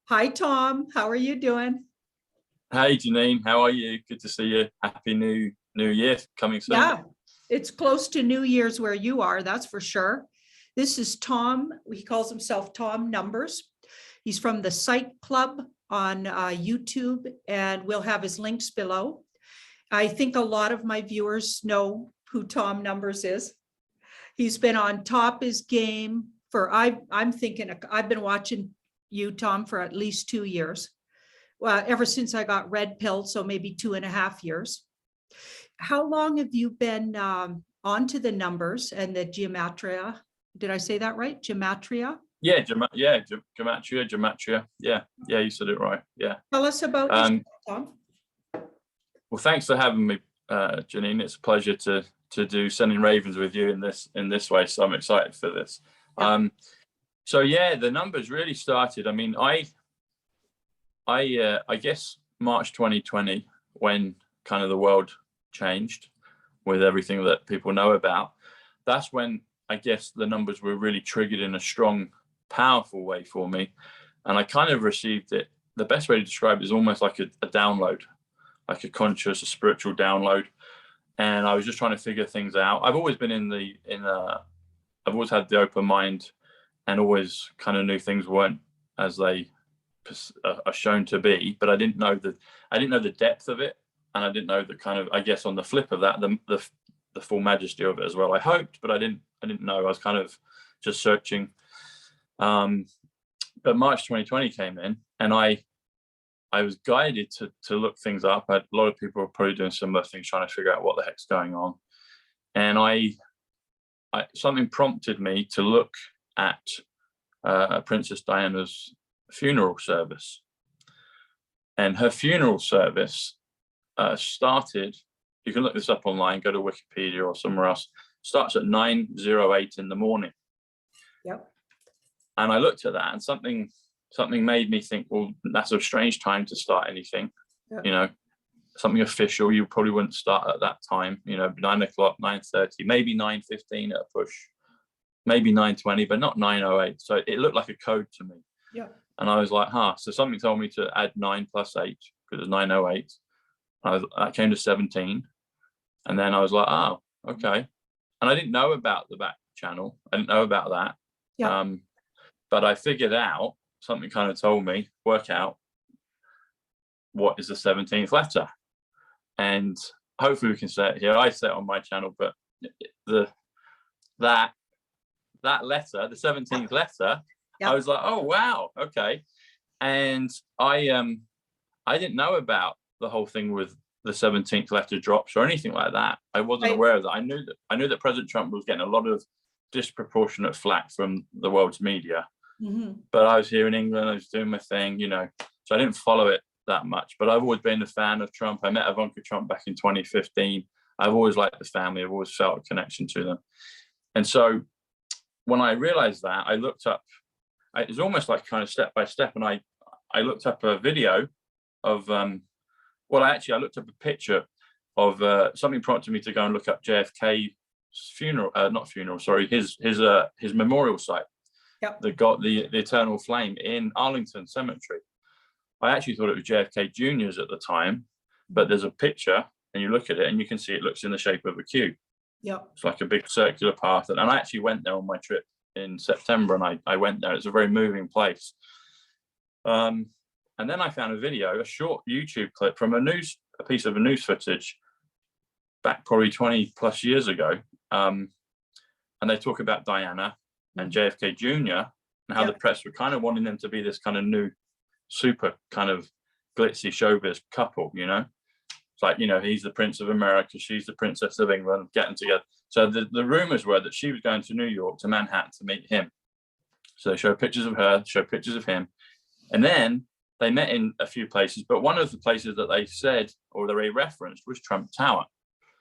Hi, Tom. How are you doing? Hey Janine, how are you? Good to see you. Happy New Year coming soon. Yeah, it's close to New Year's where you are, that's for sure. This is Tom. He calls himself Tom Numbers. He's from the Psych Club on YouTube, and we'll have his links below. I think a lot of my viewers know who Tom Numbers is. He's been on top his game for, I'm thinking, I've been watching you, Tom, for at least 2 years. Well, ever since I got red pilled, so maybe 2.5 years. How long have you been onto the numbers and the gematria? Did I say that right? Gematria? Yeah, gematria. Yeah, you said it right. Yeah. Tell us about yourself, Tom. Well, thanks for having me, Janine. It's a pleasure to do Sending Ravens with you in this way. So I'm excited for this. Yeah. So yeah, the numbers really started. I mean, I guess March 2020, when kind of the world changed with everything that people know about, that's when I guess the numbers were really triggered in a strong, powerful way for me. And I kind of received it. The best way to describe it is almost like a download, like a conscious, a spiritual download. And I was just trying to figure things out. I've always been I've always had the open mind and always kind of knew things weren't as they are shown to be, but I didn't know the depth of it, and I didn't know the kind of, I guess, on the flip of that, the full majesty of it as well. I hoped, but I didn't know. I was kind of just searching. But March 2020 came in, and I was guided to look things up. A lot of people are probably doing similar things, trying to figure out what the heck's going on. And I something prompted me to look at Princess Diana's funeral service, and her funeral service started, you can look this up online, go to Wikipedia or somewhere else, starts at 9:08 in the morning. Yep. And I looked at that, and something made me think, well, that's a strange time to start anything. Yep. You know, something official, you probably wouldn't start at that time, 9 o'clock, 9:30, maybe 9:15 at a push, maybe 9:20, but not 9:08. So it looked like a code to me. Yeah. And I was like, so something told me to add 9 plus 8, because it's 9:08. That came to 17. And then I was like, oh, okay. And I didn't know about the back channel. I didn't know about that. Yeah. But I figured out, something kind of told me, work out what is the 17th letter. And hopefully we can say it here. I say it on my channel, but that letter, the 17th letter, yep. I was like, oh wow, okay. And I didn't know about the whole thing with the 17th letter drops or anything like that. I wasn't aware of that. I knew that President Trump was getting a lot of disproportionate flack from the world's media. Mm-hmm. But I was here in England, I was doing my thing, so I didn't follow it that much. But I've always been a fan of Trump. I met Ivanka Trump back in 2015. I've always liked the family. I've always felt a connection to them. And so when I realized that, I looked up, it was almost like kind of step by step, and I looked up a video of I looked up a picture of something prompted me to go and look up JFK's his memorial site. Yep. That got the eternal flame in Arlington Cemetery. I actually thought it was JFK Jr.'s at the time, but there's a picture and you look at it and you can see it looks in the shape of a Q. Yeah, it's like a big circular path. And I actually went there on my trip in September, and I went there. It's a very moving place. And then I found a short YouTube clip from a piece of news footage back probably 20 plus years ago. And they talk about Diana and JFK Jr. and how the press were kind of wanting them to be this kind of new super kind of glitzy showbiz couple, It's like, he's the Prince of America, she's the Princess of England, getting together. So the rumors were that she was going to New York, to Manhattan, to meet him. So they show pictures of her, show pictures of him. And then they met in a few places, but one of the places that they said, or they referenced, was Trump Tower.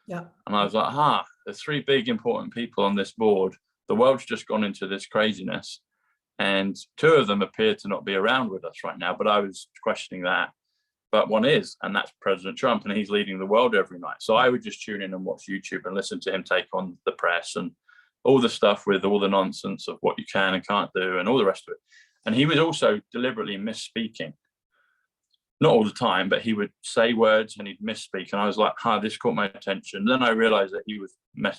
Yeah. And I was like, there's 3 big important people on this board. The world's just gone into this craziness. And 2 of them appear to not be around with us right now, but I was questioning that. But one is, and that's President Trump, and he's leading the world every night. So I would just tune in and watch YouTube and listen to him take on the press and all the stuff with all the nonsense of what you can and can't do and all the rest of it. And he was also deliberately misspeaking. Not all the time, but he would say words and he'd misspeak. And I was like, this caught my attention. Then I realized that he was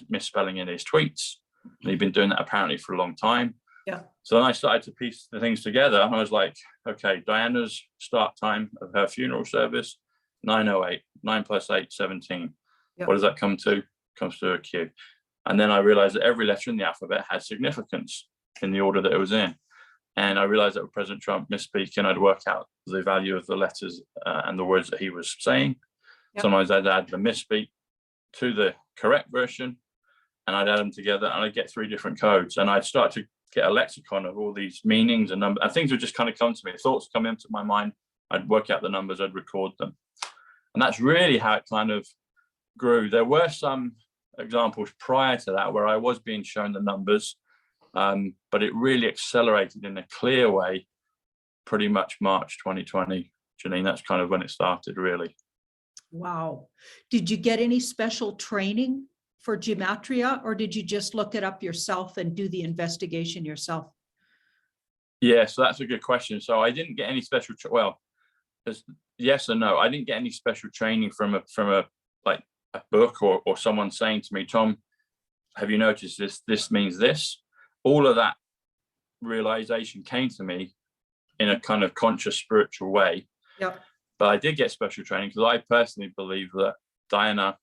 misspelling in his tweets. And he'd been doing that apparently for a long time. Yeah. So then I started to piece the things together. And I was like, okay, Diana's start time of her funeral service, 9:08, 9 + 8, 17. Yeah. What does that come to? Comes to a Q. And then I realized that every letter in the alphabet had significance in the order that it was in. And I realized that with President Trump misspeaking, I'd work out the value of the letters and the words that he was saying. Yep. Sometimes I'd add the misspeak to the correct version, and I'd add them together, and I'd get 3 different codes. And I'd start to get a lexicon of all these meanings and numbers, and things would just kind of come to me. Thoughts come into my mind. I'd work out the numbers. I'd record them, and that's really how it kind of grew. There were some examples prior to that where I was being shown the numbers, but it really accelerated in a clear way pretty much March 2020. Janine, that's kind of when it started, really. Wow. Did you get any special training for gematria, or did you just look it up yourself and do the investigation yourself? Yeah, so that's a good question. So I didn't get any special, yes and no. I didn't get any special training from a book or someone saying to me, Tom, have you noticed this? This means this. All of that realization came to me in a kind of conscious spiritual way. Yeah. But I did get special training because I personally believe that Diana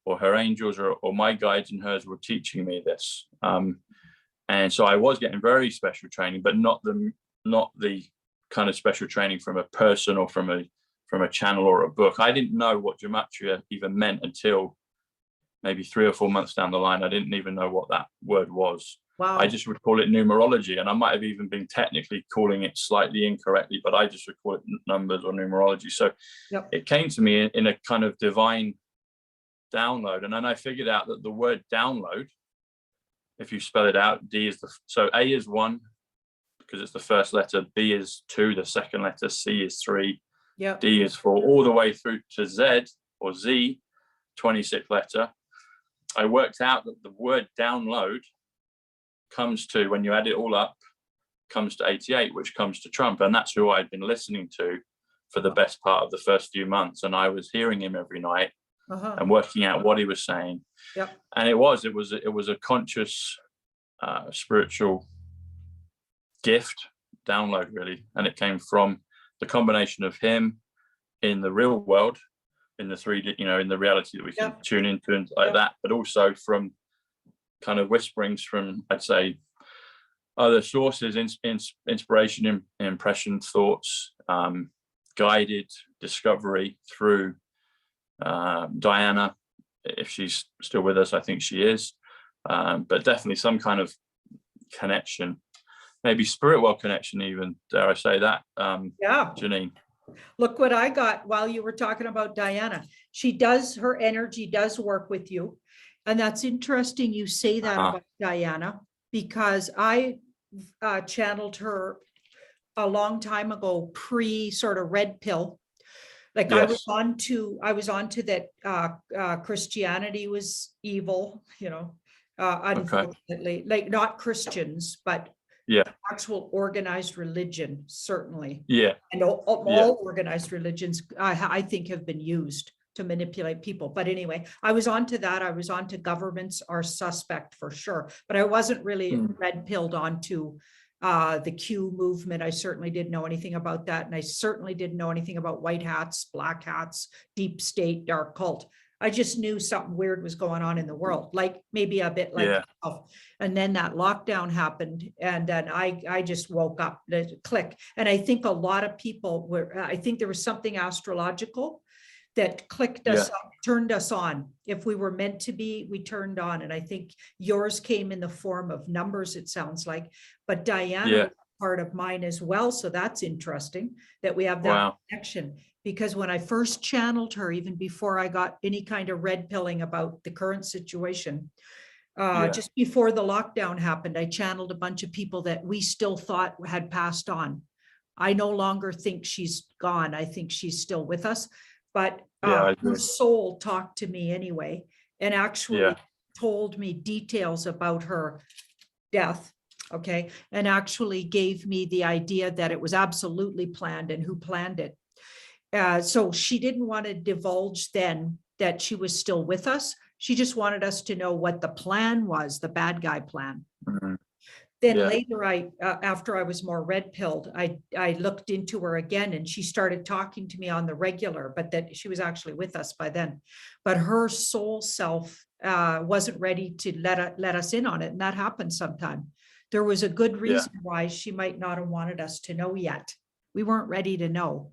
or her angels or my guides and hers were teaching me this. And so I was getting very special training, but not the kind of special training from a person or from a channel or a book. I didn't know what gematria even meant until maybe 3 or 4 months down the line. I didn't even know what that word was. Wow. I just would call it numerology, and I might have even been technically calling it slightly incorrectly, but I just would call it numbers or numerology. So yep. It came to me in a kind of divine download. And then I figured out that the word download, if you spell it out, so A is 1 because it's the first letter, B is 2, the second letter, C is 3, yep. D is 4, all the way through to Z or Z, 26th letter. I worked out that the word download comes to, when you add it all up, comes to 88, which comes to Trump. And that's who I'd been listening to for the best part of the first few months. And I was hearing him every night and working out what he was saying. Yep. And it was a conscious spiritual gift download, really. And it came from the combination of him in the real world, in the 3D, in the reality that we can tune into and like that, but also from kind of whisperings from, I'd say, other sources, inspiration, impression, thoughts, guided discovery through Diana, if she's still with us. I think she is, but definitely some kind of connection, maybe spirit world connection even, dare I say that, Janine. Look what I got while you were talking about Diana. Her energy does work with you. And that's interesting you say that about Diana, because I channeled her a long time ago, pre sort of red pill. Like yes. I was on to that Christianity was evil, unfortunately, like not Christians, but actual organized religion, certainly. Yeah. And all organized religions, I think, have been used to manipulate people. But anyway, I was onto that. I was onto governments are suspect for sure, but I wasn't really red pilled onto the Q movement. I certainly didn't know anything about that. And I certainly didn't know anything about white hats, black hats, deep state, dark cult. I just knew something weird was going on in the world, like maybe a bit like myself. And then that lockdown happened, and then I just woke up, click. And I think a lot of people I think there was something astrological that clicked us up, turned us on. If we were meant to be, we turned on. And I think yours came in the form of numbers, it sounds like. But Diana was part of mine as well. So that's interesting that we have that connection. Because when I first channeled her, even before I got any kind of red pilling about the current situation, just before the lockdown happened, I channeled a bunch of people that we still thought had passed on. I no longer think she's gone. I think she's still with us. But her soul talked to me anyway, and actually told me details about her death. Okay. And actually gave me the idea that it was absolutely planned and who planned it. So she didn't want to divulge then that she was still with us. She just wanted us to know what the plan was, the bad guy plan. Mhm. Then Yeah. later, after I was more red pilled, I looked into her again, and she started talking to me on the regular, but that she was actually with us by then. But her soul self wasn't ready to let us in on it, and that happened sometime. There was a good reason why she might not have wanted us to know yet. We weren't ready to know.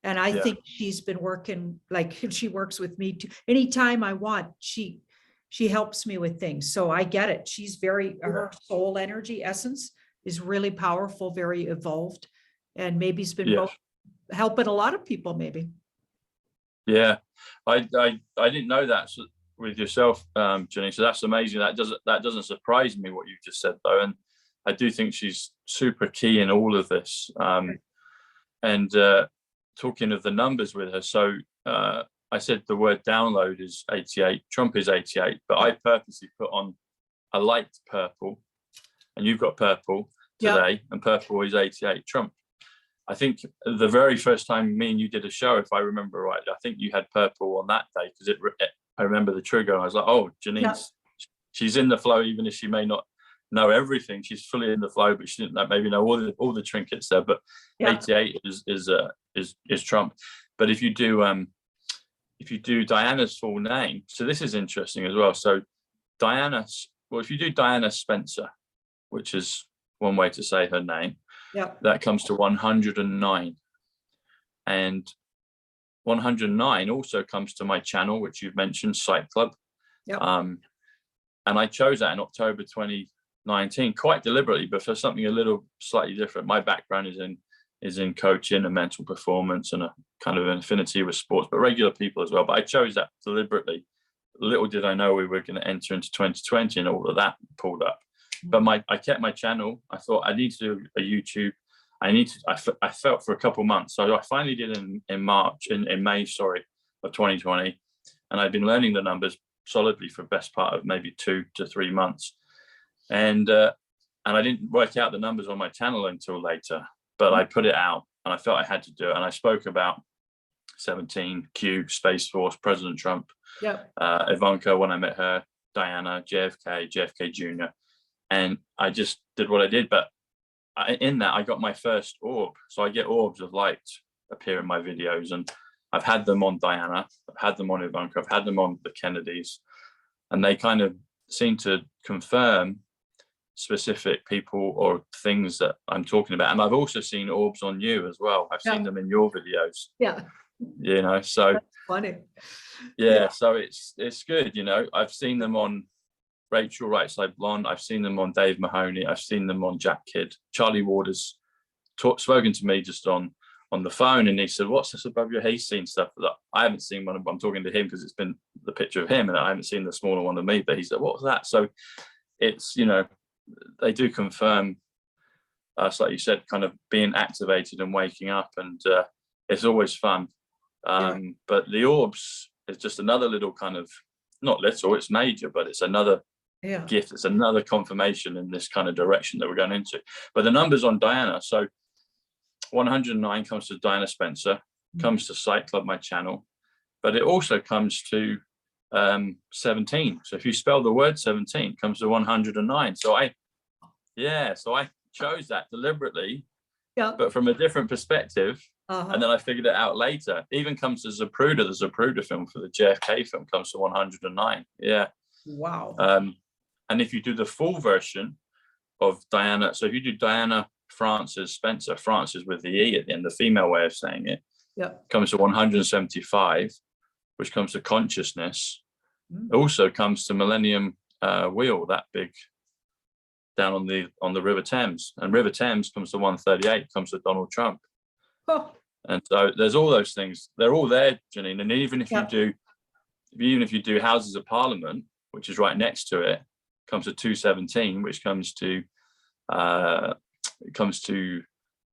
And I think she's been working, like she works with me too. Anytime I want, she helps me with things. So I get it. She's her soul energy essence is really powerful, very evolved, and maybe it's been both helping a lot of people maybe. Yeah. I didn't know that with yourself, Janine. So that's amazing. That doesn't surprise me what you just said though. And I do think she's super key in all of this. And talking of the numbers with her. So I said the word download is 88, Trump is 88, but I purposely put on a light purple, and you've got purple today, and purple is 88 Trump. I think the very first time me and you did a show, if I remember right, I think you had purple on that day, because I remember the trigger, and I was like, oh, Janine's, she's in the flow, even if she may not know everything, she's fully in the flow, but she didn't maybe know all the trinkets there. But 88 is Trump. But if you do Diana's full name, so this is interesting as well. So if you do Diana Spencer, which is one way to say her name, that comes to 109. And 109 also comes to my channel, which you've mentioned, Psych.Club. And I chose that in October 2019, quite deliberately, but for something a little slightly different. My background is in coaching and mental performance, and a kind of an affinity with sports, but regular people as well. But I chose that deliberately. Little did I know we were going to enter into 2020 and all of that pulled up. But I kept my channel. I thought I need to do a YouTube. I felt for a couple of months. So I finally did in May, of 2020. And I've been learning the numbers solidly for the best part of maybe 2 to 3 months. And I didn't work out the numbers on my channel until later, but I put it out and I felt I had to do it. And I spoke about 17, Q, Space Force, President Trump, Ivanka when I met her, Diana, JFK Jr. And I just did what I did. But in that, I got my first orb. So I get orbs of light appear in my videos. And I've had them on Diana, I've had them on Ivanka, I've had them on the Kennedys. And they kind of seem to confirm specific people or things that I'm talking about. And I've also seen orbs on you as well. I've seen them in your videos. So that's funny. So it's good. I've seen them on Rachel Right Side Blonde. I've seen them on Dave Mahoney. I've seen them on Jack Kidd. Charlie Ward has spoken to me just on the phone, and he said, what's this above your head? He's seen stuff that I haven't seen one. I'm talking to him because it's been the picture of him, and I haven't seen the smaller one of me, but he said, what was that? So it's, they do confirm us, like you said, kind of being activated and waking up, and it's always fun. But the orbs is just another little kind of, not little, it's major, but it's another gift. It's another confirmation in this kind of direction that we're going into. But the numbers on Diana, so 109 comes to Diana Spencer, comes to Psych.Club, my channel, but it also comes to 17. So if you spell the word 17, it comes to 109. So I chose that deliberately, but from a different perspective. And then I figured it out later. Even comes to Zapruder, the Zapruder film for the JFK film comes to 109. Wow. And if you do the full version of Diana, so if you do Diana Frances Spencer, Frances with the E at the end, the female way of saying it, comes to 175, which comes to consciousness. Also comes to Millennium Wheel, that big down on the River Thames, and River Thames comes to 138, comes to Donald Trump. And so there's all those things. They're all there, Janine. And even if you do Houses of Parliament, which is right next to it, comes to 217, which comes to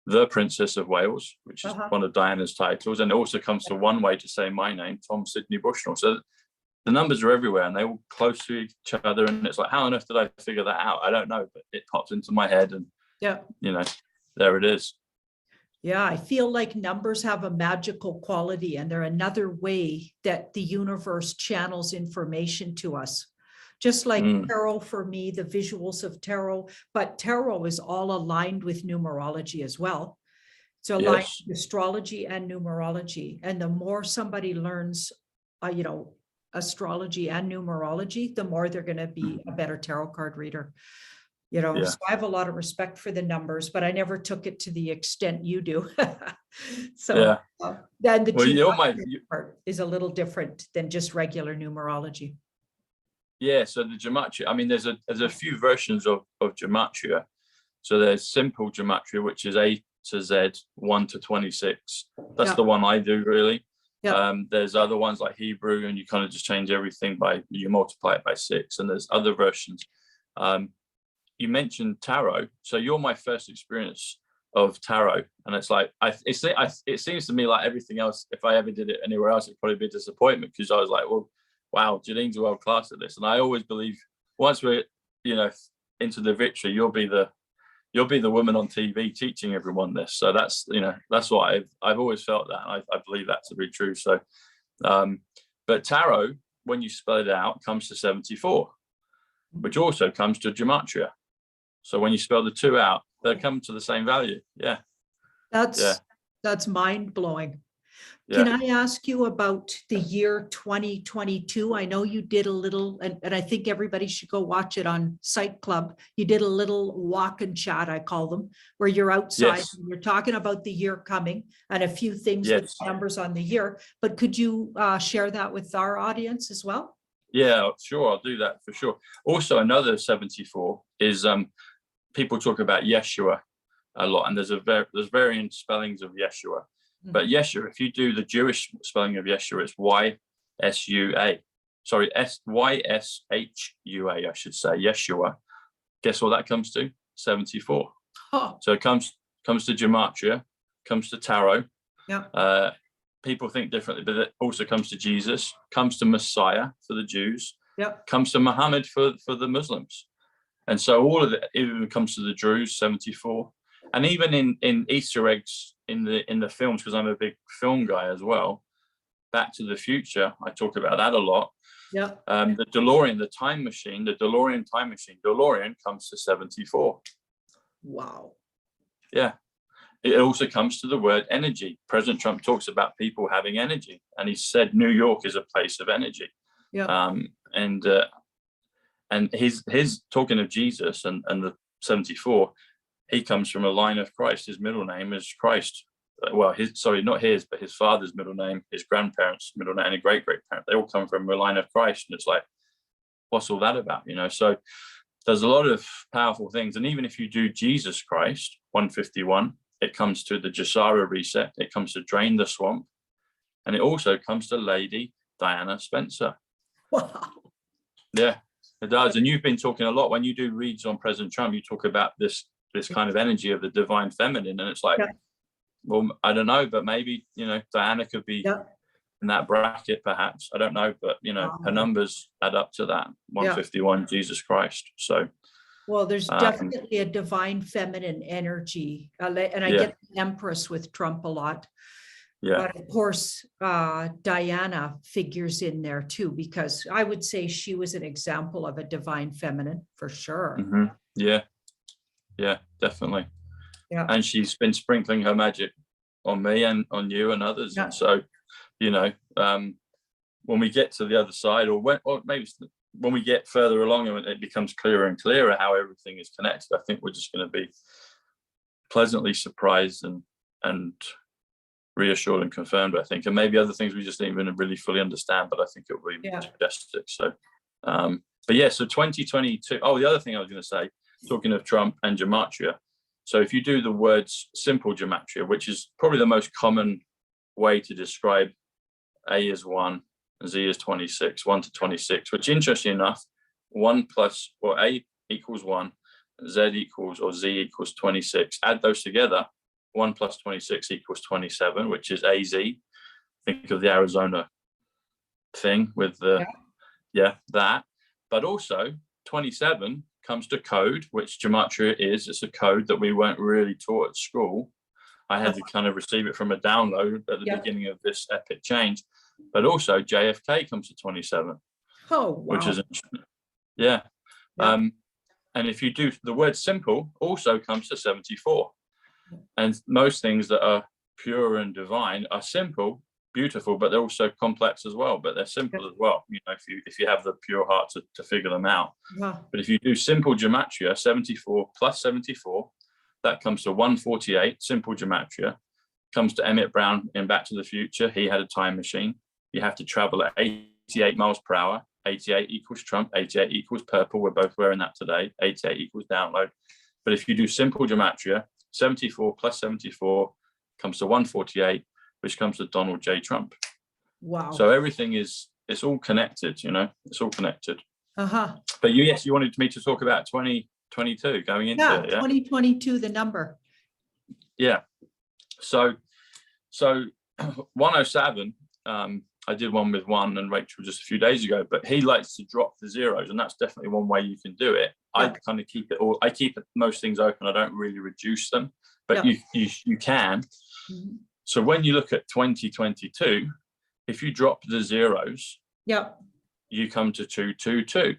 the Princess of Wales, which is one of Diana's titles, and it also comes to one way to say my name, Tom Sidney Bushnell. So the numbers are everywhere and they're all close to each other. And it's like, how on earth did I figure that out? I don't know, but it pops into my head and, you know, there it is. Yeah, I feel like numbers have a magical quality, and they're another way that the universe channels information to us. Just like tarot for me, the visuals of tarot, but tarot is all aligned with numerology as well. So aligned with astrology and numerology. And the more somebody learns, you know, astrology and numerology, the more they're going to be a better tarot card reader. You know, so I have a lot of respect for the numbers, but I never took it to the extent you do. So then the part is a little different than just regular numerology. Yeah, so the gematria, I mean, there's a few versions of gematria. So there's simple gematria, which is A to Z, 1 to 26. That's the one I do, really. There's other ones like Hebrew, and you kind of just change everything you multiply it by 6. And there's other versions. You mentioned tarot, so you're my first experience of tarot, and it's like it seems to me like everything else, if I ever did it anywhere else, it'd probably be a disappointment, because I was like, well, wow, Janine's world class at this. And I always believe once we're, you know, into the victory, you'll be the woman on TV teaching everyone this. So that's, you know, that's what I've always felt that. And I believe that to be true. So but tarot, when you spell it out, comes to 74, which also comes to gematria. So when you spell the 2 out, they come to the same value. That's mind-blowing. Can I ask you about the year 2022? I know you did a little, and I think everybody should go watch it on Psych.Club. You did a little walk and chat, I call them, where you're outside and you're talking about the year coming and a few things with numbers on the year. But could you share that with our audience as well? Yeah, sure. I'll do that for sure. Also, another 74 is people talk about Yeshua a lot, and there's varying spellings of Yeshua. But Yeshua, if you do the Jewish spelling of Yeshua, it's Y-S-U-A. Sorry, Y-S-H-U-A, I should say, Yeshua. Guess what that comes to? 74. So it comes to gematria, comes to tarot. People think differently, but it also comes to Jesus, comes to Messiah for the Jews, comes to Muhammad for the Muslims. And so all of it even comes to the Druze, 74. And even in Easter eggs in the films, because I'm a big film guy as well, Back to the Future, I talk about that a lot. The DeLorean, the DeLorean time machine, DeLorean comes to 74. Wow. Yeah. It also comes to the word energy. President Trump talks about people having energy, and he said New York is a place of energy. And his talking of Jesus and the 74, he comes from a line of Christ. His middle name is Christ. Well, not his, but his father's middle name, his grandparents' middle name, and a great-great-parent. They all come from a line of Christ. And it's like, what's all that about? You know, so there's a lot of powerful things. And even if you do Jesus Christ, 151, it comes to the Jasara reset. It comes to drain the swamp. And it also comes to Lady Diana Spencer. Wow. Yeah, it does. And you've been talking a lot when you do reads on President Trump, you talk about this kind of energy of the divine feminine. And it's like, well, I don't know, but maybe, you know, Diana could be in that bracket, perhaps. I don't know, but, you know, her numbers add up to that, 151, Jesus Christ. So. Well, there's definitely a divine feminine energy. And I get the Empress with Trump a lot. But of course, Diana figures in there too, because I would say she was an example of a divine feminine for sure. Yeah, definitely. And she's been sprinkling her magic on me and on you and others. And so, you know, when we get to the other side, or maybe when we get further along and it becomes clearer and clearer how everything is connected, I think we're just going to be pleasantly surprised and reassured and confirmed, I think. And maybe other things we just didn't even really fully understand, but I think it will be majestic. So, but yeah, so 2022. Oh, the other thing I was going to say, talking of Trump and gematria. So if you do the words simple gematria, which is probably the most common way to describe A is 1, Z is 26, 1 to 26, which interesting enough, 1 plus, or A equals 1, Z equals, or Z equals 26. Add those together, 1 plus 26 equals 27, which is AZ. Think of the Arizona thing with the Yeah, that. But also 27 comes to code, which gematria is. It's a code that we weren't really taught at school. I had to kind of receive it from a download at the beginning of this epic change. But also JFK comes to 27. Oh, wow. Which is, yeah. And if you do, the word simple also comes to 74. And most things that are pure and divine are simple, beautiful, but they're also complex as well, but they're simple as well, you know, if you have the pure heart to figure them out. But if you do simple gematria, 74 plus 74, that comes to 148. Simple gematria comes to Emmett Brown in Back to the Future. He had a time machine. You have to travel at 88 miles per hour. 88 equals Trump, 88 equals purple. We're both wearing that today. 88 equals download. But if you do simple gematria, 74 plus 74 comes to 148, which comes to Donald J. Trump. Wow. So everything it's all connected, you know, it's all connected. But you wanted me to talk about 2022 going into it, yeah? 2022, the number. Yeah. So 107, I did one with one and Rachel just a few days ago, but he likes to drop the zeros, and that's definitely one way you can do it. I kind of keep it all. I keep most things open. I don't really reduce them, but you can. So when you look at 2022, if you drop the zeros, you come to 222.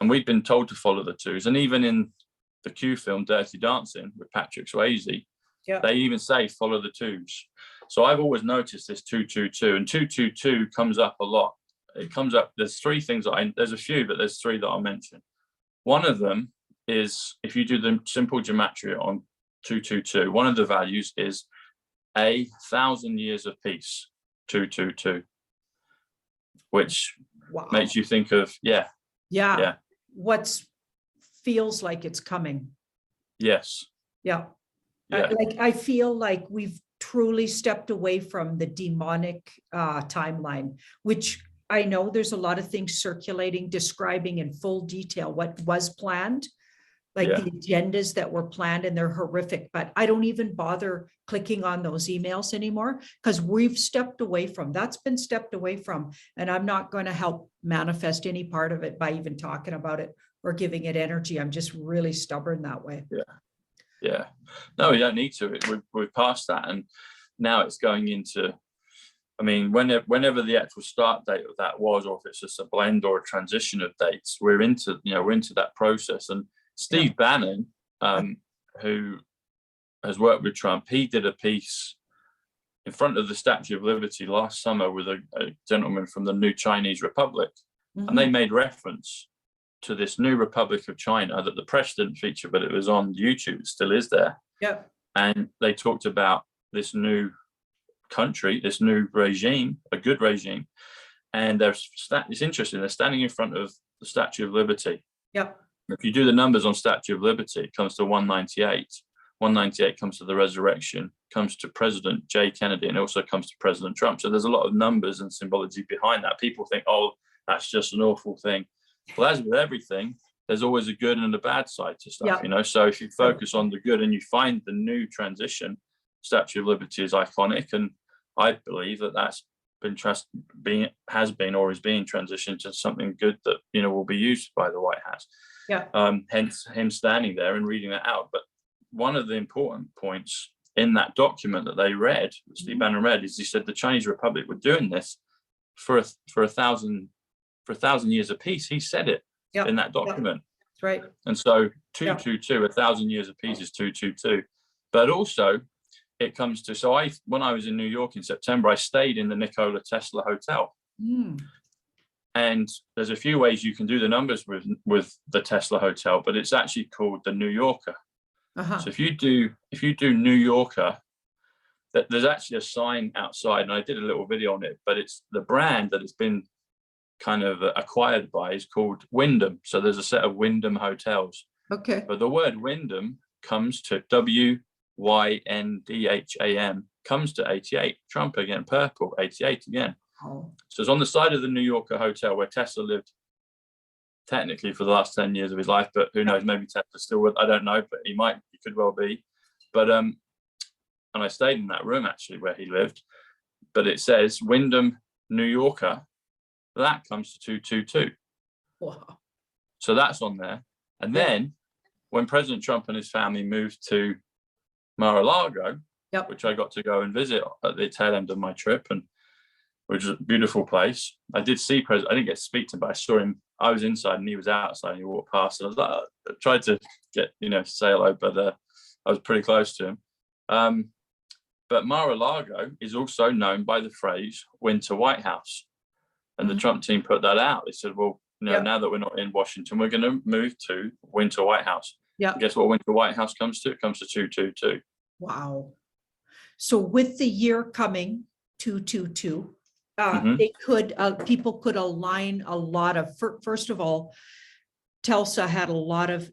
And we've been told to follow the twos, and even in the Q film Dirty Dancing with Patrick Swayze, they even say follow the twos. So I've always noticed this 222, and 222 comes up a lot. It comes up. There's three things there's a few, but there's three that I'll mention. One of them is if you do the simple gematria on 222, one of the values is 1,000 years of peace, 222, which makes you think of what feels like it's coming. Yes. Like I feel like we've truly stepped away from the demonic timeline, which I know there's a lot of things circulating, describing in full detail what was planned, like the agendas that were planned, and they're horrific, but I don't even bother clicking on those emails anymore because we've stepped away from, that's been stepped away from, and I'm not going to help manifest any part of it by even talking about it or giving it energy. I'm just really stubborn that way. Yeah. No, we don't need to. We've passed that, and now it's going into, I mean, whenever the actual start date of that was, or if it's just a blend or a transition of dates, we're into that process. And Steve Bannon, who has worked with Trump, he did a piece in front of the Statue of Liberty last summer with a gentleman from the new Chinese Republic, and they made reference to this new Republic of China that the press didn't feature, but it was on YouTube. It still is there. And they talked about this new country, this new regime, a good regime. And it's interesting. They're standing in front of the Statue of Liberty. If you do the numbers on Statue of Liberty, it comes to 198. 198 comes to the resurrection, comes to President J. Kennedy, and also comes to President Trump. So there's a lot of numbers and symbology behind that. People think, oh, that's just an awful thing. Well, as with everything, there's always a good and a bad side to stuff, you know. So if you focus on the good and you find the new transition, Statue of Liberty is iconic, and I believe that's has been or is being transitioned to something good that, you know, will be used by the White House. Hence him standing there and reading that out. But one of the important points in that document that they read, Steve Bannon read, is he said the Chinese Republic were doing this for 1,000 years of peace. He said it in that document. That's right. And so 222, 1,000 years of peace is 222. But also it comes to, when I was in New York in September, I stayed in the Nikola Tesla Hotel. And there's a few ways you can do the numbers with the Tesla Hotel, but it's actually called the New Yorker. So if you do New Yorker, there's actually a sign outside, and I did a little video on it, but it's the brand that it's been kind of acquired by is called Wyndham. So there's a set of Wyndham hotels. But the word Wyndham comes to WYNDHAM, comes to 88. Trump again, purple, 88 again. So it's on the side of the New Yorker hotel where Tesla lived technically for the last 10 years of his life, but who knows, maybe Tesla's still with, I don't know, but he could well be. But and I stayed in that room actually where he lived, but it says Wyndham New Yorker, that comes to 222. Wow. So that's on there. And then when President Trump and his family moved to Mar-a-Lago, which I got to go and visit at the tail end of my trip, and which is a beautiful place. I did see President. I didn't get to speak to him, but I saw him. I was inside and he was outside, and he walked past, and I was like, I tried to get, say hello, but I was pretty close to him. But Mar-a-Lago is also known by the phrase "Winter White House," and the Trump team put that out. They said, well, now that we're not in Washington, we're going to move to Winter White House. Yeah. Guess what Winter White House comes to? It comes to 222. Wow. So with the year coming 222, they could people could align a lot of. First of all, Tulsa had a lot of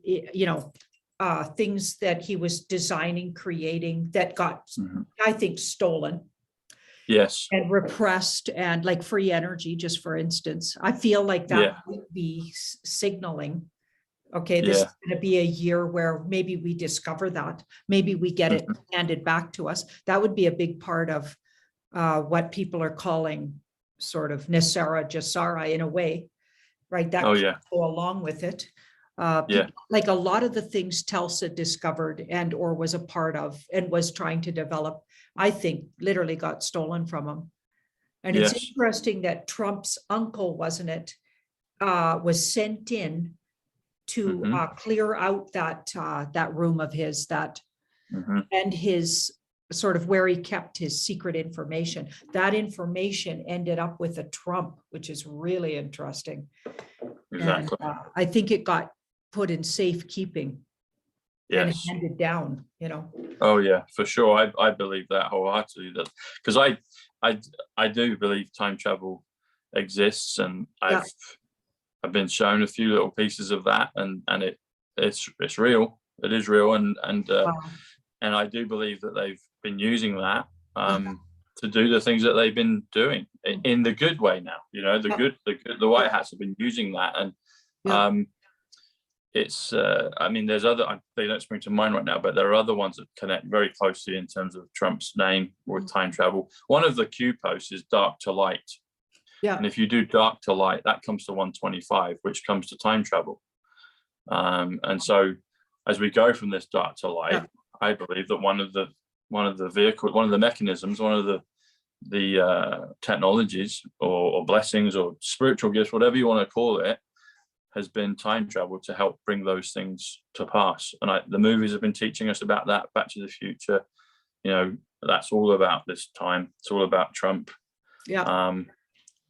things that he was designing, creating that got, I think, stolen. Yes. And repressed, and like free energy, just for instance. I feel like that would be signaling, okay, this is going to be a year where maybe we discover that, maybe we get it handed back to us. That would be a big part of what people are calling sort of Nasara Jasara in a way, right? That could go along with it. Like a lot of the things Tulsa discovered and or was a part of and was trying to develop, I think literally got stolen from him. And it's interesting that Trump's uncle, wasn't it, was sent in to clear out that room of his, and his sort of where he kept his secret information. That information ended up with a Trump, which is really interesting. Exactly. And, I think it got put in safekeeping. And handed down, Oh yeah, for sure. I believe that wholeheartedly, that because I do believe time travel exists, and I've been shown a few little pieces of that, and it's real. It is real, and I do believe that they've been using that to do the things that they've been doing in the good way now. The White Hats have been using that, and it's I mean, there's other, they don't spring to mind right now, but there are other ones that connect very closely in terms of Trump's name with time travel. One of the Q posts is dark to light. And if you do dark to light, that comes to 125, which comes to time travel. And so as we go from this dark to light, I believe that one of the vehicles, one of the mechanisms, one of the technologies or blessings or spiritual gifts, whatever you want to call it, has been time travel to help bring those things to pass. And the movies have been teaching us about that. Back to the Future, that's all about this time. It's all about Trump.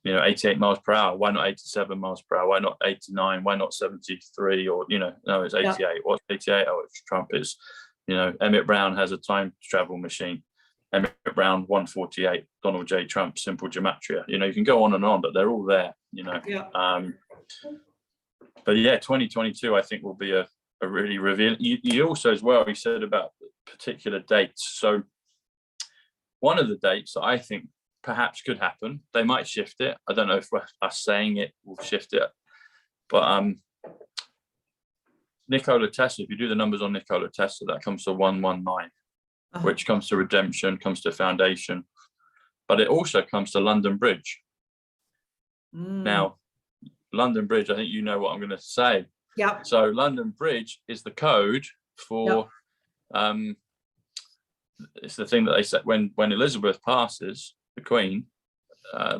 88 miles per hour. Why not 87 miles per hour? Why not 89? Why not 73? Or, no, it's 88. What's 88? Oh, it's Trump. Is, Emmett Brown has a time travel machine. Emmett Brown 148, Donald J. Trump, simple gematria. You can go on, but they're all there, But 2022, I think, will be a really revealing. You also, as well, he said about particular dates. So one of the dates that I think perhaps could happen, they might shift it. I don't know if us saying it will shift it. But Nikola Tesla, if you do the numbers on Nikola Tesla, that comes to 119, which comes to redemption, comes to foundation. But it also comes to London Bridge. Now, London Bridge, I think you know what I'm going to say. Yeah. So London Bridge is the code for, it's the thing that they said when Elizabeth passes, the Queen,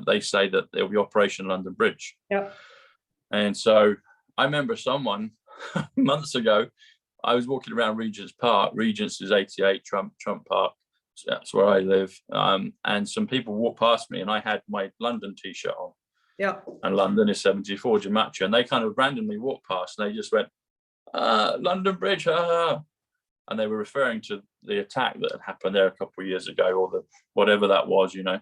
they say that there'll be Operation London Bridge. Yep. And so I remember someone months ago, I was walking around Regent's Park. Regent's is 88, Trump Park. So that's where I live. And some people walked past me, and I had my London T-shirt on. Yeah. And London is 74 gematria, and they kind of randomly walked past, and they just went, London Bridge, and they were referring to the attack that had happened there a couple of years ago, or whatever that was, And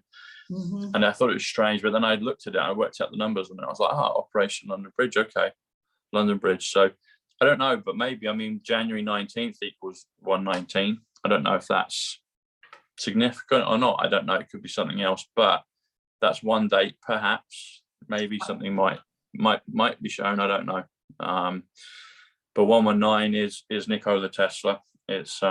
I thought it was strange, but then I looked at it, and I worked out the numbers, and I was like, Operation London Bridge, okay, London Bridge. So I don't know, but maybe, January 19th equals 119. I don't know if that's significant or not. I don't know. It could be something else, but that's one date, perhaps. Maybe something might be shown. I don't know. But 119 is Nikola Tesla. It's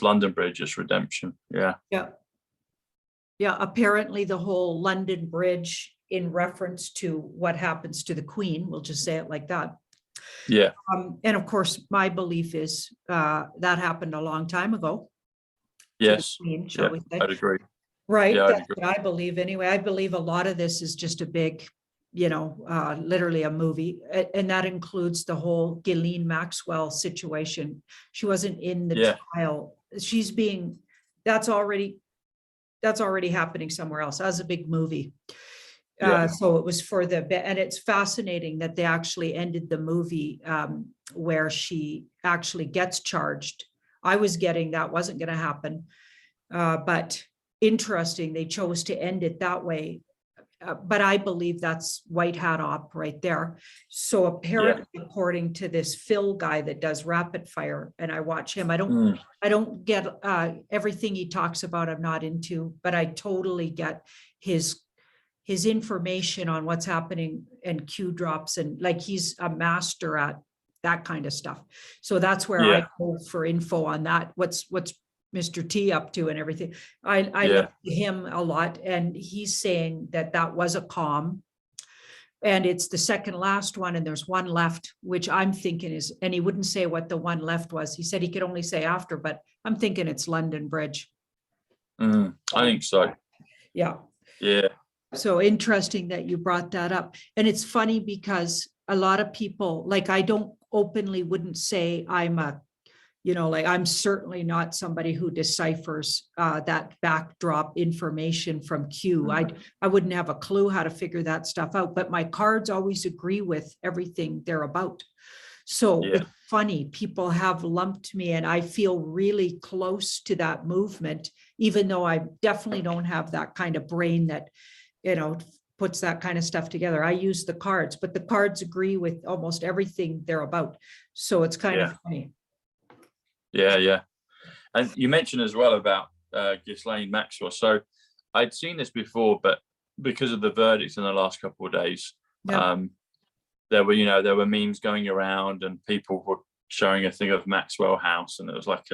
London Bridge. It's redemption. Yeah. Yeah. Apparently, the whole London Bridge in reference to what happens to the Queen. We'll just say it like that. Yeah. And of course, my belief is that happened a long time ago. Yes. Queen, shall we say? I'd agree. Right. Yeah, I'd That's agree. what I believe anyway. I believe a lot of this is just a big, literally a movie. And that includes the whole Ghislaine Maxwell situation. She wasn't in the trial. That's already happening somewhere else. That was a big movie. So it was and it's fascinating that they actually ended the movie where she actually gets charged. I was getting that wasn't going to happen. But interesting, they chose to end it that way. But I believe that's white hat op right there. So apparently, according to this Phil guy that does rapid fire, and I watch him, I don't get everything he talks about. I'm not into, but I totally get his information on what's happening and Q drops, and like he's a master at that kind of stuff. So that's where I go for info on that. What's Mr. T up to and everything. I look to him a lot, and he's saying that was a comm, and it's the second last one, and there's one left, which I'm thinking is, and he wouldn't say what the one left was. He said he could only say after, but I'm thinking it's London Bridge. I think so. Yeah. Yeah. So interesting that you brought that up. And it's funny because a lot of people, like, I don't openly wouldn't say I'm I'm certainly not somebody who deciphers that backdrop information from Q. I wouldn't have a clue how to figure that stuff out, but my cards always agree with everything they're about. So it's funny, people have lumped me, and I feel really close to that movement, even though I definitely don't have that kind of brain that, puts that kind of stuff together. I use the cards, but the cards agree with almost everything they're about. So it's kind of funny. Yeah. And you mentioned as well about Ghislaine Maxwell. So I'd seen this before, but because of the verdicts in the last couple of days, there were memes going around, and people were showing a thing of Maxwell House, and it was like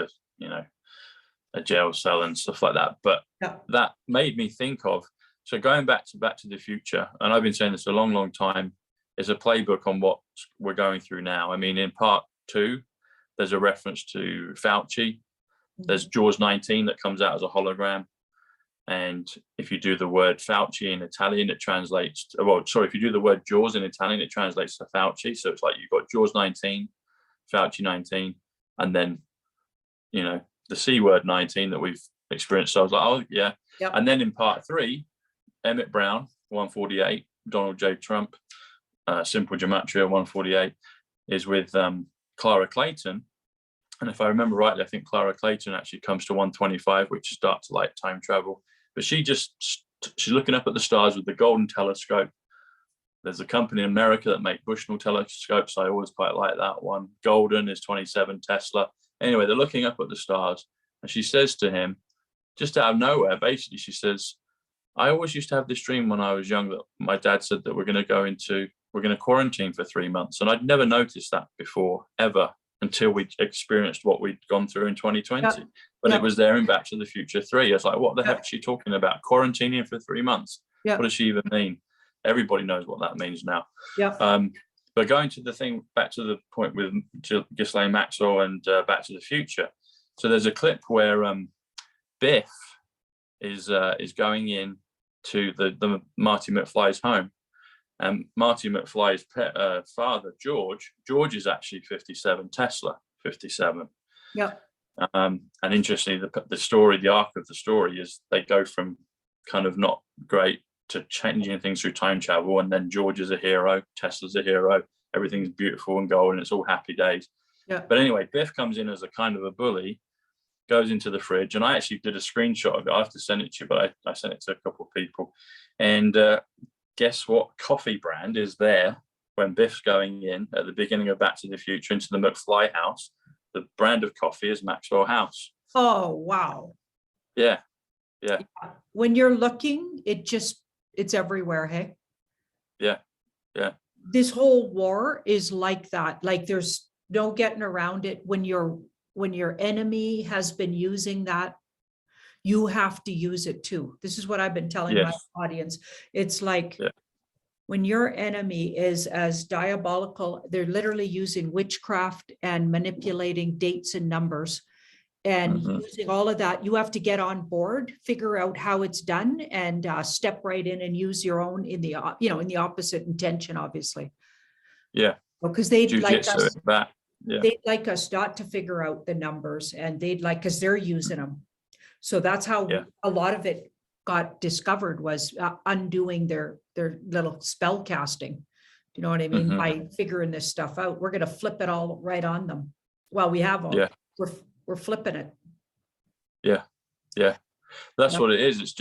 a jail cell and stuff like that. But that made me think of, so going back to the Future, and I've been saying this a long, long time, is a playbook on what we're going through now. I mean, in part 2, there's a reference to Fauci. There's Jaws 19 that comes out as a hologram. And if you do the word Fauci in Italian, it translates if you do the word Jaws in Italian, it translates to Fauci. So it's like you've got Jaws 19, Fauci 19, and then, the C word 19 that we've experienced. So I was like, oh, yeah. Yep. And then in part 3, Emmett Brown, 148, Donald J. Trump, Simple Gematria, 148, is with Clara Clayton. And if I remember rightly, I think Clara Clayton actually comes to 125, which starts like time travel. But she's looking up at the stars with the golden telescope. There's a company in America that make Bushnell telescopes. I always quite like that one. Golden is 27 Tesla. Anyway, they're looking up at the stars. And she says to him, just out of nowhere, basically, she says, I always used to have this dream when I was young that my dad said that we're going to quarantine for 3 months. And I'd never noticed that before, ever, until we experienced what we'd gone through in 2020. But it was there in Back to the Future 3. I was like, what the heck is she talking about? Quarantining for 3 months? What does she even mean? Everybody knows what that means now. But going to the thing, back to the point with Ghislaine Maxwell and Back to the Future. So there's a clip where Biff is going in to the Marty McFly's home. And Marty McFly's father, George is actually 57 Tesla, 57. And interestingly, the arc of the story is they go from kind of not great to changing things through time travel, and then George is a hero, Tesla's a hero, everything's beautiful and golden, it's all happy days. But anyway, Biff comes in as a kind of a bully, goes into the fridge, and I actually did a screenshot of it. I have to send it to you, but I sent it to a couple of people. And guess what coffee brand is there when Biff's going in at the beginning of Back to the Future into the McFly house? The brand of coffee is Maxwell House. Oh, wow. Yeah. When you're looking, it's everywhere, hey? Yeah. This whole war is like that. Like, there's no getting around it. When your enemy has been using that, you have to use it too. This is what I've been telling my audience. It's like when your enemy is as diabolical, they're literally using witchcraft and manipulating dates and numbers and using all of that, you have to get on board, figure out how it's done, and step right in and use your own in the in the opposite intention, obviously. Yeah. Because they'd like Jiu-jitsu us. back. Yeah. They'd like us not to figure out the numbers, and they'd like, because they're using them. So that's how a lot of it got discovered, was undoing their little spell casting. Do you know what I mean? By figuring this stuff out, we're going to flip it all right on them. Well, we have all. We're flipping it. Yeah. That's what it is. It's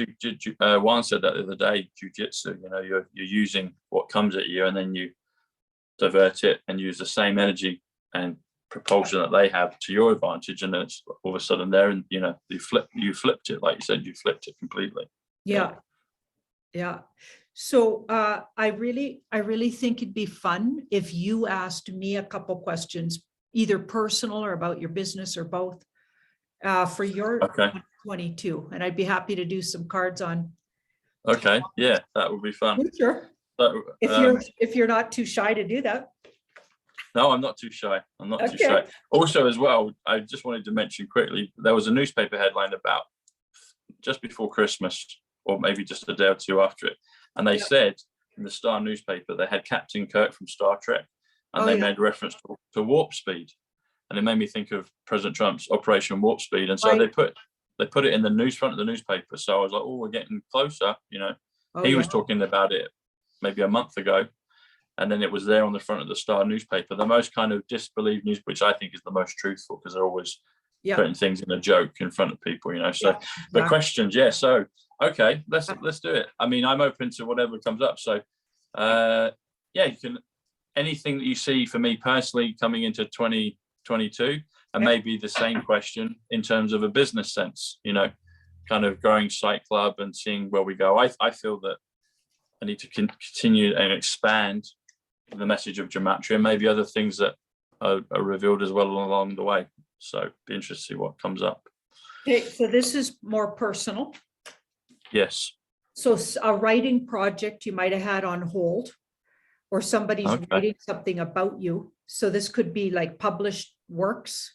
Juan said that the other day, jiu-jitsu, you're using what comes at you, and then you divert it and use the same energy and propulsion that they have to your advantage, and then it's all of a sudden there, and you flipped it, like you said, you flipped it completely. Yeah. So I really think it'd be fun if you asked me a couple questions, either personal or about your business, or both, for your 22, and I'd be happy to do some cards on. Okay, yeah, that would be fun. Sure. So, if you're not too shy to do that. No, I'm not too shy. I'm not too shy. Also, as well, I just wanted to mention quickly, there was a newspaper headline about just before Christmas, or maybe just a day or two after it, and they said in the Star newspaper they had Captain Kirk from Star Trek, and they made reference to warp speed, and it made me think of President Trump's Operation Warp Speed, and so they put it in the front of the newspaper. So I was like, oh, we're getting closer. He was talking about it maybe a month ago, and then it was there on the front of the Star newspaper, the most kind of disbelieved news, which I think is the most truthful, because they're always putting things in a joke in front of people, so the questions, so okay, let's do it. I mean, I'm open to whatever comes up, so you can, anything that you see for me personally coming into 2022, and maybe the same question in terms of a business sense, kind of growing Psych.Club and seeing where we go. I feel that I need to continue and expand the message of gematria, and maybe other things that are revealed as well along the way. So be interested to see what comes up. Okay, so this is more personal. Yes. So a writing project you might have had on hold, or somebody's writing something about you. So this could be like published works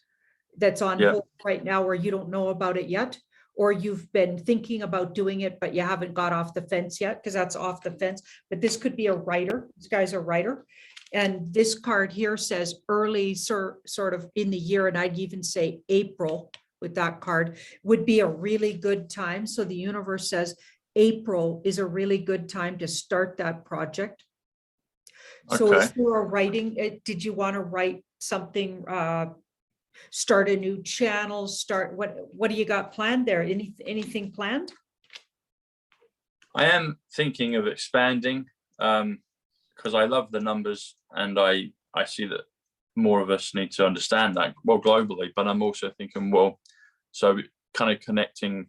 that's on hold right now, where you don't know about it yet, or you've been thinking about doing it, but you haven't got off the fence yet, because that's off the fence. But this could be a writer. This guy's a writer. And this card here says early, sort of in the year, and I'd even say April with that card would be a really good time. So the universe says April is a really good time to start that project. So is there a writing, did you want to write something, start a new channel, what do you got planned there? Anything planned? I am thinking of expanding, because I love the numbers, and I see that more of us need to understand that, well, globally, but I'm also thinking, so kind of connecting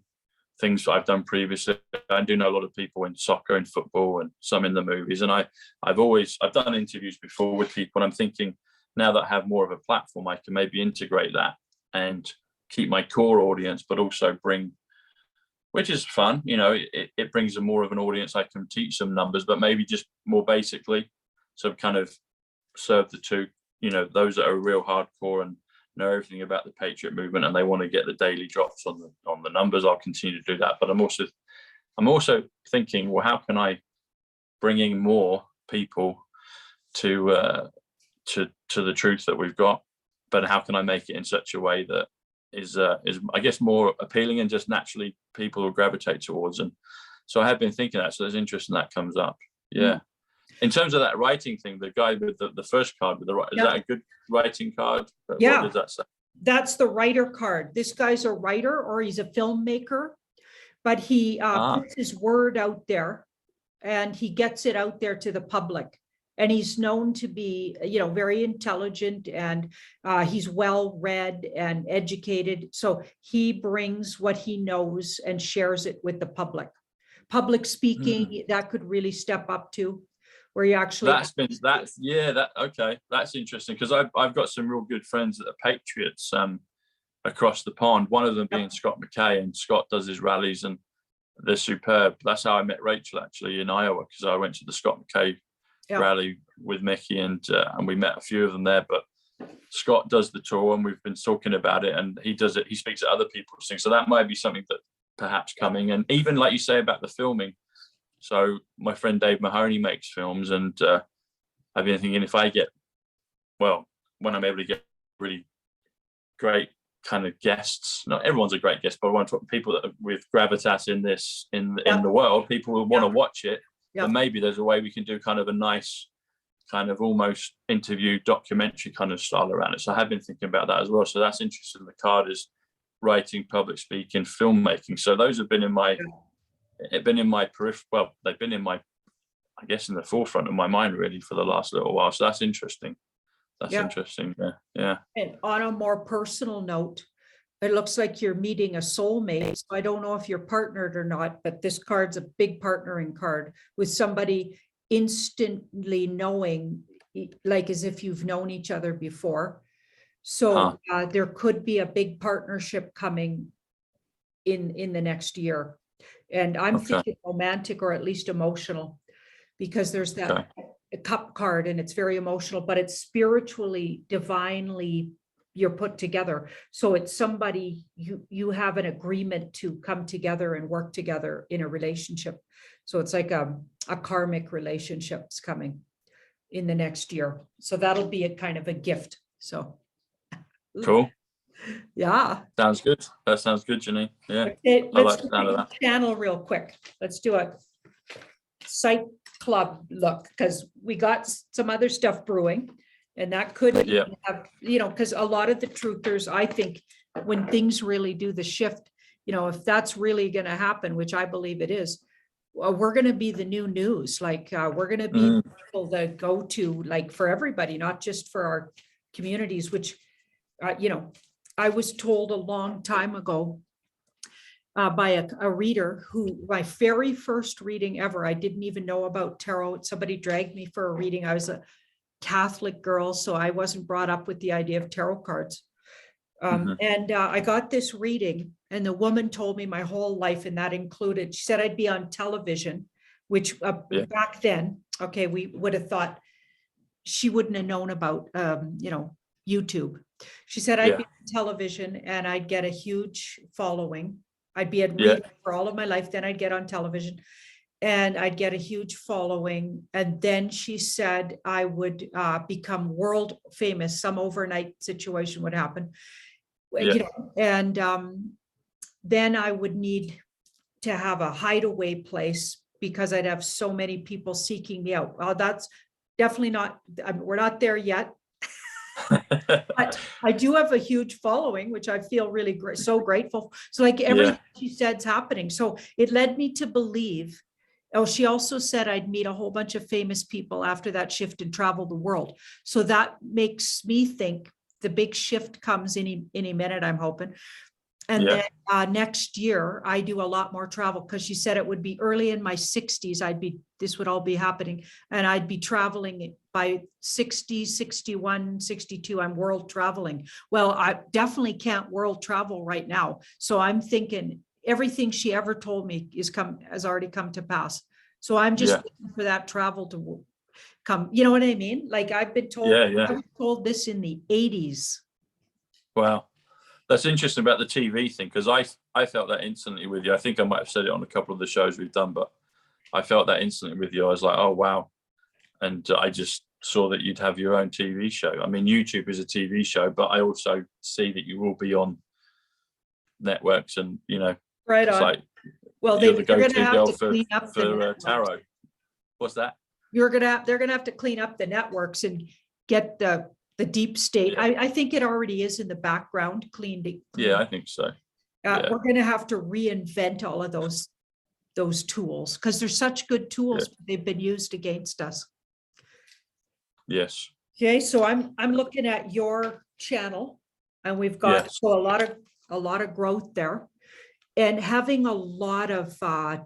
things that I've done previously. I do know a lot of people in soccer and football, and some in the movies, and I've done interviews before with people, and I'm thinking, now that I have more of a platform, I can maybe integrate that and keep my core audience, but also bring, which is fun, it brings a more of an audience. I can teach some numbers, but maybe just more basically, so kind of serve the two, those that are real hardcore and know everything about the Patriot movement, and they want to get the daily drops on the numbers. I'll continue to do that, but I'm also thinking, well, how can I bring in more people to the truth that we've got, but how can I make it in such a way that is I guess more appealing, and just naturally people will gravitate towards. And so I have been thinking that, so there's interest in that comes up. In terms of that writing thing, the guy with the first card with is that a good writing card? What does that say? That's the writer card. This guy's a writer, or he's a filmmaker, but he puts his word out there, and he gets it out there to the public. And he's known to be, very intelligent, and he's well read and educated. So he brings what he knows and shares it with the public. Public speaking, that could really step up to, where you actually. That's interesting, because I've got some real good friends that are Patriots across the pond. One of them being Scott McKay, and Scott does his rallies, and they're superb. That's how I met Rachel, actually, in Iowa, because I went to the Scott McKay rally with Mickey, and we met a few of them there. But Scott does the tour, and we've been talking about it, and he does it. He speaks at other people's things, so that might be something that perhaps coming. And even like you say about the filming, so my friend Dave Mahoney makes films, and I've been thinking if I get, well, when I'm able to get really great kind of guests, not everyone's a great guest, but I want to talk people that are with gravitas in this in the world, people who want to watch it. Then maybe there's a way we can do kind of a nice kind of almost interview documentary kind of style around it. So I have been thinking about that as well. So that's interesting. The card is writing, public speaking, filmmaking. So those have been in my peripheral. Well, they've been in my, I guess, in the forefront of my mind really for the last little while. So that's interesting. That's interesting. Yeah. And on a more personal note, it looks like you're meeting a soulmate. So I don't know if you're partnered or not, but this card's a big partnering card with somebody instantly knowing, like as if you've known each other before. So there could be a big partnership coming in the next year. And I'm thinking romantic or at least emotional, because there's that cup card and it's very emotional, but it's spiritually, divinely, you're put together. So it's somebody you have an agreement to come together and work together in a relationship. So it's like a karmic relationship's coming in the next year. So that'll be a kind of a gift. So cool. Yeah. Sounds good. That sounds good, Janine. Yeah. Okay, let's look at that channel real quick. Let's do a Psych.Club look, because we got some other stuff brewing. And that could have, because a lot of the truthers, I think, when things really do the shift, if that's really going to happen, which I believe it is, we're going to be the new news. Like we're going to be people that go to, like, for everybody, not just for our communities, which, I was told a long time ago by a reader who, my very first reading ever, I didn't even know about tarot. Somebody dragged me for a reading. I was a Catholic girl, so I wasn't brought up with the idea of tarot cards. And I got this reading, and the woman told me my whole life, and that included, she said I'd be on television, which back then, we would have thought she wouldn't have known about, YouTube. She said I'd be on television and I'd get a huge following. I'd be at reading for all of my life, then I'd get on television and I'd get a huge following. And then she said I would become world famous. Some overnight situation would happen, and then I would need to have a hideaway place because I'd have so many people seeking me out. Well, that's definitely not, we're not there yet. But I do have a huge following, which I feel really so grateful. So like everything she said's happening. So it led me to believe. Oh, she also said I'd meet a whole bunch of famous people after that shift and travel the world. So that makes me think the big shift comes any minute, I'm hoping. And then next year I do a lot more travel, because she said it would be early in my 60s. This would all be happening, and I'd be traveling by 60, 61, 62. I'm world traveling. Well, I definitely can't world travel right now. So I'm thinking everything she ever told me has already come to pass. So I'm just looking for that travel to come. You know what I mean? Like I've been told, I was told this in the 80s. Wow. That's interesting about the TV thing, because I felt that instantly with you. I think I might have said it on a couple of the shows we've done, but I felt that instantly with you. I was like, oh, wow. And I just saw that you'd have your own TV show. I mean, YouTube is a TV show, but I also see that you will be on networks and, right on. Like, well, they're going to have to clean up for tarot. What's that? They're going to have to clean up the networks and get the deep state. I think it already is in the background cleaned. Yeah, I think so. We're going to have to reinvent all of those tools, because they're such good tools. But they've been used against us. Yes. Okay, so I'm looking at your channel, and we've got a lot of growth there, and having a lot of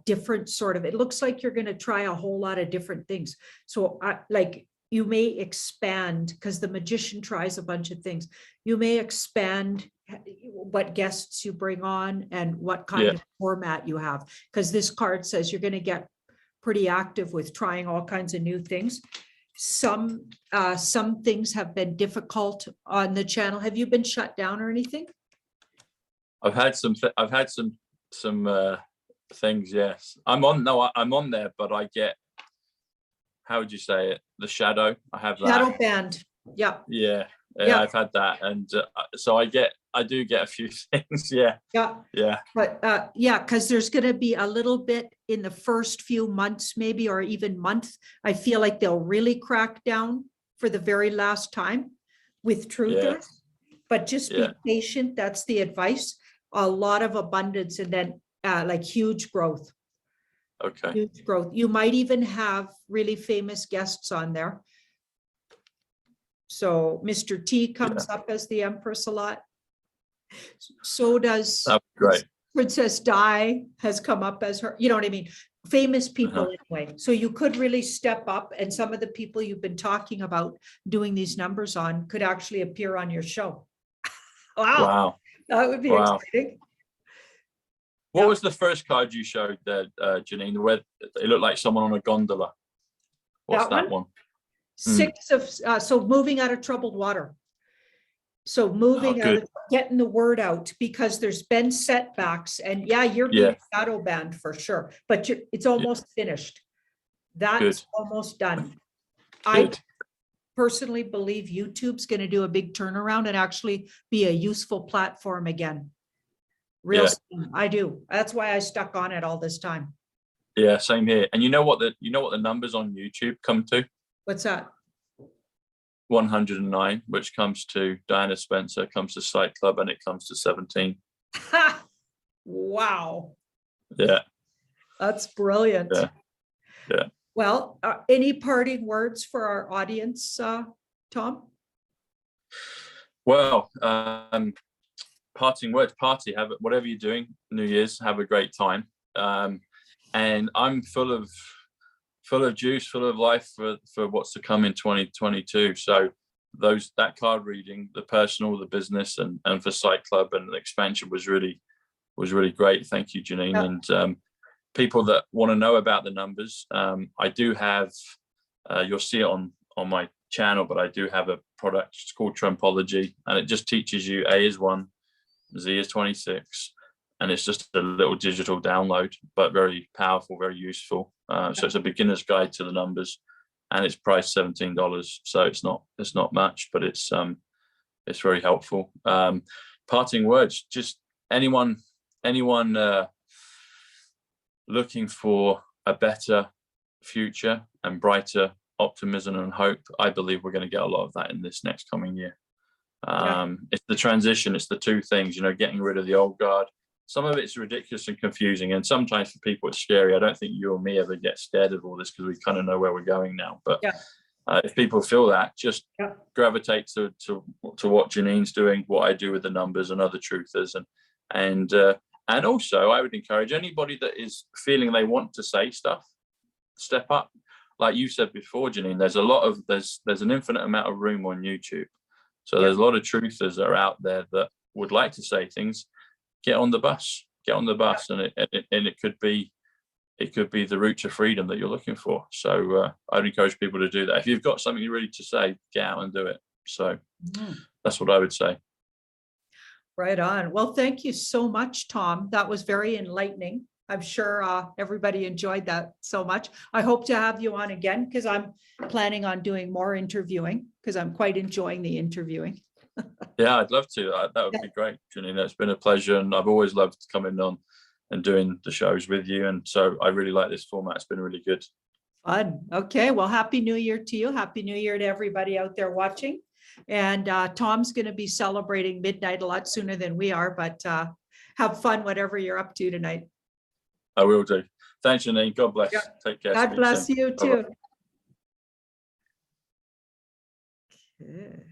different sort of. It looks like you're going to try a whole lot of different things. So you may expand, because the magician tries a bunch of things. You may expand what guests you bring on and what kind of format you have, because this card says you're going to get pretty active with trying all kinds of new things. some things have been difficult on the channel. Have you been shut down or anything? I've had some things. Yes, I'm on. No, I'm on there, but I get, how would you say it? The shadow. I have that. Shadow banned. Yeah. Yeah. Yeah. I've had that, and so I do get a few things. Yeah. Yeah. But yeah, because there's going to be a little bit in the first few months, maybe, or even month. I feel like they'll really crack down for the very last time with truthers. But just be patient. That's the advice. A lot of abundance, and then like huge growth. Okay. Huge growth. You might even have really famous guests on there. So Mr. T comes up as the Empress a lot. So does That's great. Princess Di has come up as her, you know what I mean? Famous people anyway. So you could really step up, and some of the people you've been talking about doing these numbers on could actually appear on your show. Wow. That would be exciting. What was the first card you showed there, Janine? Where it looked like someone on a gondola. What's that one? 6 of, so moving out of troubled water. So moving out, getting the word out, because there's been setbacks, and you're being shadow banned for sure, but it's almost finished. That's almost done. I personally believe YouTube's going to do a big turnaround and actually be a useful platform again. Real soon. I do. That's why I stuck on it all this time. Yeah, same here. And you know what the numbers on YouTube come to? What's that? 109, which comes to Diana Spencer, comes to Psych.Club, and it comes to 17. Wow. Yeah. That's brilliant. Yeah. Well, any parting words for our audience, Tom? Well, parting words, party, have it, whatever you're doing, New Year's, have a great time. And I'm full of juice, full of life for what's to come in 2022. So that card reading, the personal, the business, and for Psych.Club and the expansion was really great. Thank you, Janine. And people that want to know about the numbers, I do have, you'll see it on my channel, but I do have a product. It's called Trumpology, and it just teaches you A is 1, Z is 26. And it's just a little digital download, but very powerful, very useful. So it's a beginner's guide to the numbers, and it's priced $17. So it's not much, but it's very helpful. Parting words, just anyone looking for a better future and brighter optimism and hope. I believe we're going to get a lot of that in this next coming year. It's the transition. It's the two things, getting rid of the old guard. Some of it's ridiculous and confusing, and sometimes for people it's scary. I don't think you or me ever get scared of all this because we kind of know where we're going now. But if people feel that, just gravitate to what Janine's doing, what I do with the numbers and other truthers, and also I would encourage anybody that is feeling they want to say stuff, step up. Like you said before, Janine, there's an infinite amount of room on YouTube, so there's a lot of truthers that are out there that would like to say things. Get on the bus, and it could be the route to freedom that you're looking for. So I'd encourage people to do that. If you've got something ready to say, get out and do it. So that's what I would say. Right on. Well, thank you so much, Tom. That was very enlightening. I'm sure everybody enjoyed that so much. I hope to have you on again, because I'm planning on doing more interviewing, because I'm quite enjoying the interviewing. Yeah, I'd love to. That would be great, Janine. It's been a pleasure, and I've always loved coming on and doing the shows with you. And so I really like this format. It's been really good. Fun. Okay. Well, Happy New Year to you. Happy New Year to everybody out there watching. And Tom's going to be celebrating midnight a lot sooner than we are, but have fun, whatever you're up to tonight. I will do. Thanks, Janine. God bless. Yeah. Take care. God bless you too. Okay.